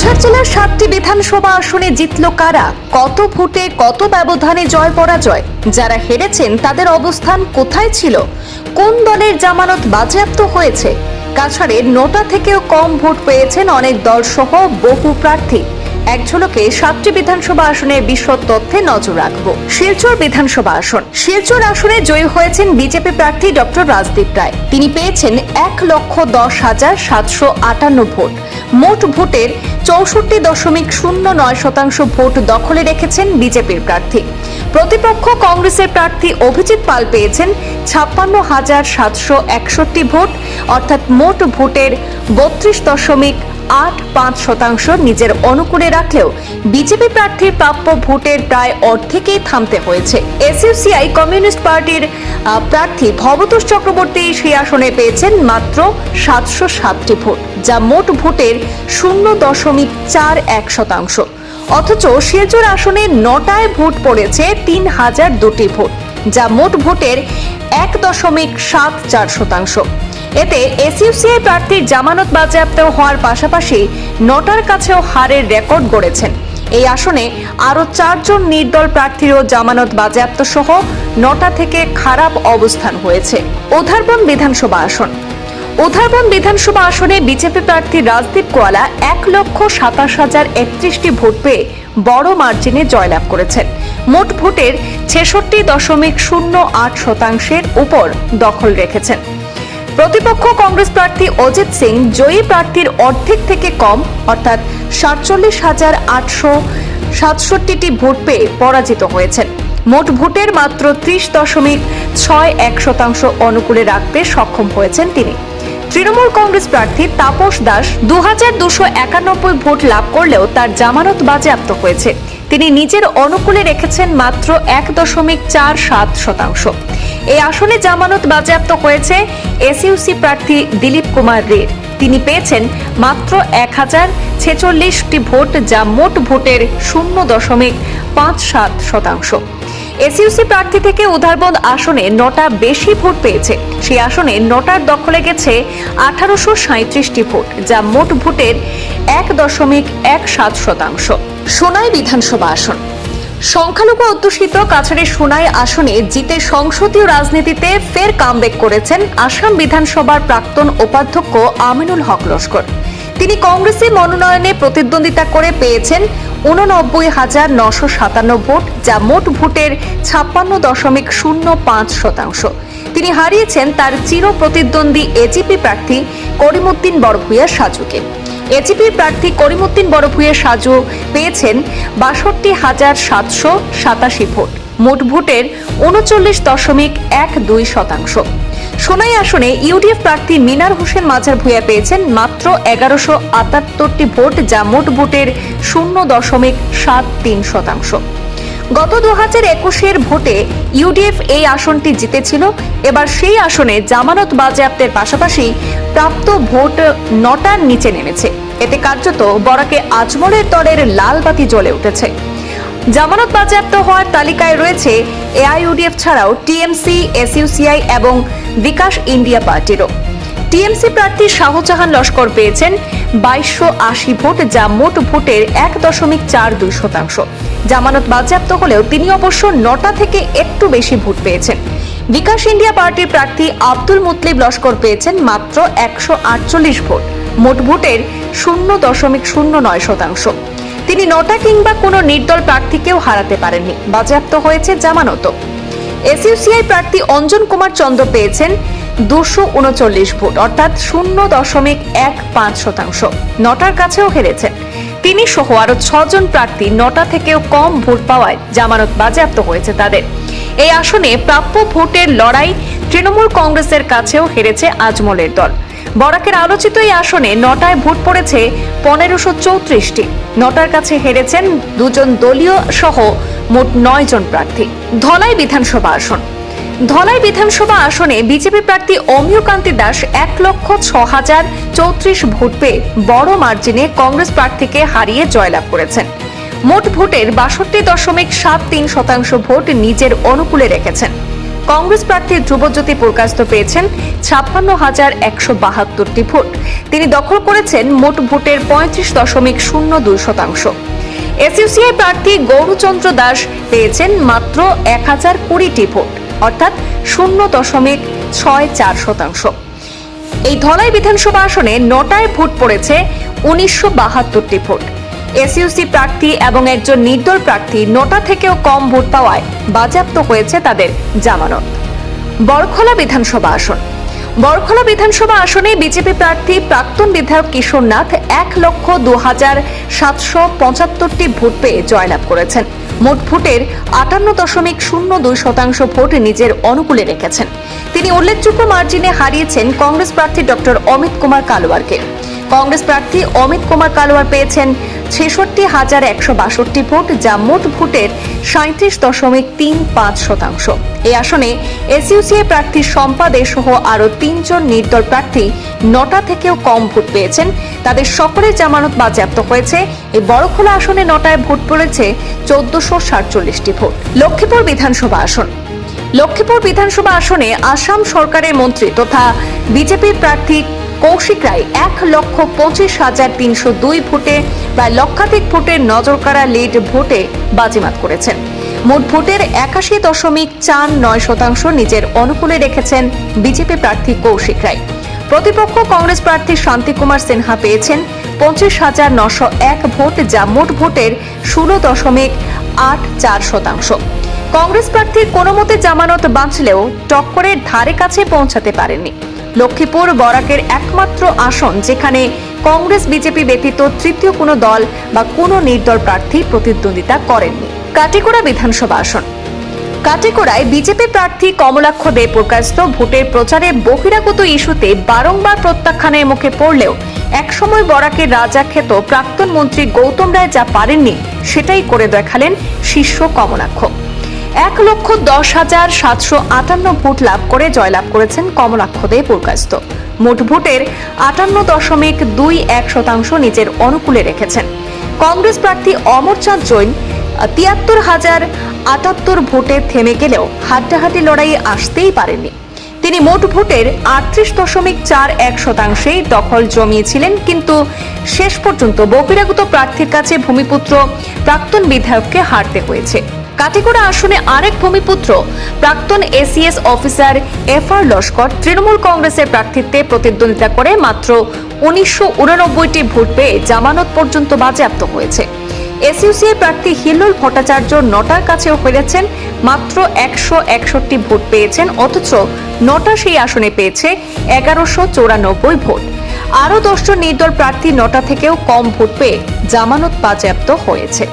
কাছাড় জেলার 7টি বিধানসভা আসনে জিতল কারা, কত ভোটে কত ব্যবধানে জয় পরাজয়, যারা হেরেছেন তাদের অবস্থান কোথায় ছিল, কোন দলের জামানত বাজেয়াপ্ত হয়েছে। কাছাড়ে 9টা থেকেও কম ভোট পেয়েছেন অনেক দল সহ বহু প্রার্থী। এক ঝলকে 7টি বিধানসভা আসনের বিশদ তথ্যে নজর রাখবো। শিলচর বিধানসভা আসন। শিলচর আসনে জয়ী হয়েছেন বিজেপি প্রার্থী ডক্টর রাজদীপ রায়। তিনি পেয়েছেন 1,10,758 ভোট। মোট ভোটের 64.09% ভোট দখলে রেখেছেন বিজেপির প্রার্থী। প্রতিপক্ষ কংগ্রেসের প্রার্থী অভিজিৎ পাল পেয়েছেন 56,761 ভোট, অর্থাৎ মোট ভোটের 32.85% নিজের অনুকূলে রাখলেও বিজেপি প্রার্থীর প্রাপ্য ভোটের প্রায় অর্ধেকেই থামতে হয়েছে। এসইউসিআই কমিউনিস্ট পার্টির প্রার্থী ভবতোষ চক্রবর্তী সেই আসনে পেয়েছেন মাত্র 707টি ভোট, যা মোট ভোটের 0.41%। অথচ শিলচর আসনে 9টায় ভোট পড়েছে 3002টি ভোট, যা মোট ভোটের 1.74%। এতে এসইউসিআই প্রার্থীর জামানত বাজেয়াপ্ত হওয়ার পাশাপাশি 9টার কাছেও হারের রেকর্ড গড়েছেন। এই আসনে আরও 4 জন নির্দল প্রার্থীরও জামানত বাজেয়াপ্ত সহ 9টা থেকে খারাপ অবস্থান হয়েছে। উধারবন বিধানসভা আসন। উধারবন বিধানসভা আসনে বিজেপি প্রার্থী রাজদীপ কোয়ালা 1,27,031টি ভোট পেয়ে বড় মার্জিনে জয়লাভ করেছেন। মোট ভোটের 66.08%-এর উপর দখল রেখেছেন। প্রতিপক্ষ কংগ্রেস প্রার্থী অজিত সিং জয়ী প্রার্থীর অর্ধেক থেকে কম, অর্থাৎ 47,867টি ভোট পেয়ে পরাজিত হয়েছেন। মোট ভোটের মাত্র 30.61% অনুকূলে রাখতে সক্ষম হয়েছেন তিনি। তৃণমূল কংগ্রেস প্রার্থী তাপস দাস 2291 ভোট লাভ করলেও তার জামানত বাজেয়াপ্ত হয়েছে। তিনি নিজের অনুকূলে রেখেছেন মাত্র 1.47%। এই আসনে জামানত বাজেয়াপ্ত হয়েছে এসইউসি প্রার্থী দিলীপ কুমার রের। তিনি পেয়েছেন মাত্র 1046টি ভোট, যা মোট ভোটের 0.57%। এসইউসি প্রার্থী থেকে উধারবন আসনে 9টা বেশি ভোট পেয়েছে। সেই আসনে 9টার দখলে গেছে 1837টি ভোট, যা মোট ভোটের 1.17%। সোনাই বিধানসভা আসন। সংখ্যালঘু অধ্যুষিত কাছাড়ের সোনাই আসনে জিতে সংসদীয় রাজনীতিতে ফের কামব্যাক করেছেন আসাম বিধানসভার প্রাক্তন উপাধ্যক্ষ আমিনুল হক লস্কর। তিনি কংগ্রেসের মনোনয়নে প্রতিদ্বন্দ্বিতা করে পেয়েছেন 89,957 ভোট, যা মোট ভোটের 56.05%। তিনি হারিয়েছেন তার চির প্রতিদ্বন্দ্বী এজিপি প্রার্থী করিমউদ্দিন বড়ভূঁইয়া সাজুকে। এজিপির প্রার্থী করিমউদ্দিন বড়ভূঁইয়া সাজু পেয়েছেন 62,787 ভোট। মোট ভোটের 39.12%। সোনাই আসনে ইউডিএফ প্রার্থী মিনার হোসেন মাঝার ভূঁইয়া পেয়েছেন মাত্র 1178টি ভোট, যা মোট ভোটের 0.73%। গত 2021-এর ভোটে ইউডিএফ এই আসনটি জিতেছিল। এবার সেই আসনে জামানত বাজেয়াপ্তের পাশাপাশি প্রাপ্ত ভোট 9টার নিচে নেমেছে। এতে কার্যত বরাকে আজমলের দলের লাল বাতি জ্বলে উঠেছে। জামানত বাজেয়াপ্ত হওয়ার তালিকায় রয়েছে এআইইউডিএফ ছাড়াও টিএমসি, এসইউসিআই এবং বিকাশ ইন্ডিয়া পার্টিরও। টিএমসি প্রার্থী শাহজাহান লস্কর পেয়েছেন 2280 ভোট, যা মোট ভোটের 1.42%। জামানত বাজেয়াপ্ত হলেও তিনি অবশ্য 9টা থেকে একটু বেশি ভোট পেয়েছেন। বিকাশ ইন্ডিয়া পার্টির প্রার্থী আব্দুল মুতলিব লস্কর পেয়েছেন মাত্র 148 ভোট। মোট ভোটের 0.09%। তিনি 9টা কিংবা কোনো নির্দল প্রার্থীকেও হারাতে পারেননি। বাজেয়াপ্ত হয়েছে জামানত। এসইউসিআই প্রার্থী অঞ্জন কুমার চন্দ্র পেয়েছেন 239 ভোট, অর্থাৎ 0.15%। 9টার কাছেও হেরেছেন। তিনি সহ আরো 6 জন প্রার্থী 9টা থেকেও কম ভোট পাওয়ায় জামানত বাজেয়াপ্ত হয়েছে তাদের। এই আসনে প্রাপ্য ভোটের লড়াই তৃণমূল কংগ্রেসের কাছেও হেরেছে আজমলের দল। বরাকের আলোচিত এই আসনে 9টায় ভোট পড়েছে 1534টি। 9টার কাছে হেরেছেন 2 জন দলীয় সহ মোট 9 জন প্রার্থী। ধলাই বিধানসভা আসন। ধলাই বিধানসভা আসনে বিজেপি প্রার্থী অমিয়কান্তি দাস 1,06,034 ভোট পেয়ে বড় মার্জিনে কংগ্রেস প্রার্থীকে হারিয়ে জয়লাভ করেছেন। মোট ভোটের 62.73% ভোট নিজের অনুকূলে রেখেছেন। কংগ্রেস প্রার্থী ধ্রুবজ্যোতি পুরকায়স্থ পেয়েছেন 56,172টি ভোট। তিনি দখল করেছেন মোট ভোটের 35.02%। এসইউসিআই প্রার্থী গৌরচন্দ্র দাস পেয়েছেন মাত্র 1020টি ভোট, অর্থাৎ 0.64%। এই ধলাই বিধানসভা আসনে 9টায় ভোট পড়েছে 1972টি ভোট। এসইউসি প্রার্থী এবং একজন নির্দল প্রার্থী 9টা থেকেও কম ভোট পাওয়ায় বাজেয়াপ্ত হয়েছে তাদের জামানত। বরখলা বিধানসভা আসন। বরখলা বিধানসভা আসনে বিজেপি প্রার্থী প্রাক্তন বিধায়ক কিশোর নাথ 1,02,775টি ভোট পেয়ে জয়লাভ করেছেন। মোট ভোটের 58.02% ভোট নিজের অনুকূলে রেখেছেন। তিনি উল্লেখযোগ্য মার্জিনে হারিয়েছেন কংগ্রেস প্রার্থী ডক্টর অমিত কুমার কালোয়ারকে। কংগ্রেস প্রার্থী অমিত কুমার কালোয়ার পেয়েছেন 66,162 ভোট, যা মোট ভোটের 37.35%। এই আসনে এসইউসিআই প্রার্থী শম্পা দে সহ আরো 3 জন নির্দল প্রার্থী 9টা থেকেও কম ভোট পেয়েছেন। তাদের সকলের জামানত বাজেয়াপ্ত হয়েছে। এই বড়খোলা আসনে 9টায় ভোট পড়েছে 1447টি ভোট। লক্ষ্মীপুর বিধানসভা আসন। লক্ষ্মীপুর বিধানসভা আসনে আসাম সরকারের মন্ত্রী তথা বিজেপি প্রার্থী কৌশিক রায় 1,25,302 ভোটে প্রায় লক্ষাধিক ভোটের নজরকাড়া লিড ভোটে বাজিমাত করেছেন। মোট ভোটের 81.49% নিজের অনুকূলে রেখেছেন বিজেপি প্রার্থী কৌশিক রায়। প্রতিপক্ষ কংগ্রেস প্রার্থী শান্তি কুমার সিনহা পেয়েছেন 25,901 ভোট, যা মোট ভোটের 16.84%। কংগ্রেস প্রার্থী কোনো মতে জামানত বাঁচলেও টক্করের ধারে কাছে পৌঁছাতে পারেননি। লক্ষ্মীপুর বরাকের একমাত্র আসন যেখানে কংগ্রেস বিজেপি ব্যতীত তৃতীয় কোনো দল বা কোনো নির্দল প্রার্থী প্রতিদ্বন্দ্বিতা করেননি। কাটিগড়া বিধানসভা আসন। কাটিগড়ায় বিজেপি প্রার্থী কমলাক্ষ দে পুরকায়স্থ ভোটের প্রচারে বহিরাগত ইস্যুতে বারংবার প্রত্যাখ্যানের মুখে পড়লেও একসময় বরাকের রাজা খ্যাত প্রাক্তন মন্ত্রী গৌতম রায় যা পারেননি সেটাই করে দেখালেন শিষ্য কমলাক্ষ। 1,10,758 ভোট লাভ করে জয়লাভ করেছেন কমলাক্ষ দে পুরকায়স্থ। মোট ভোটের 58.21% নিজের অনুকূলে রেখেছেন। কংগ্রেস প্রার্থী অমরচাঁদ জৈন 73,078 ভোটে থেমে গেলেও হাড্ডাহাড্ডি লড়াইয়ে আসতেই পারেননি। তিনি মোট ভোটের 38.41% দখল জমিয়েছিলেন, কিন্তু শেষ পর্যন্ত বহিরাগত প্রার্থীর কাছে ভূমিপুত্র প্রাক্তন বিধায়ককে হারতে হয়েছে। কাটিগড়া আসনে আরেক ভূমিপুত্র প্রাক্তন ACS officer FR Laskar Trinamool কংগ্রেসের প্রার্থীত্বে প্রতিদ্বন্দ্বিতা করে মাত্র 1989টি ভোট পেয়ে জামানত পর্যন্ত বাজেয়াপ্ত হয়েছে। এসইউসিআই প্রার্থী হিল্লোল ভট্টাচার্য 9টার কাছেও হেরেছেন, মাত্র 161টি ভোট পেয়েছেন, অথচ 9টা সেই আসনে পেয়েছে 1194 ভোট। আরও 10 জন নির্দল প্রার্থী 9টা থেকেও কম ভোট পেয়ে জামানত বাজেয়াপ্ত হয়েছে।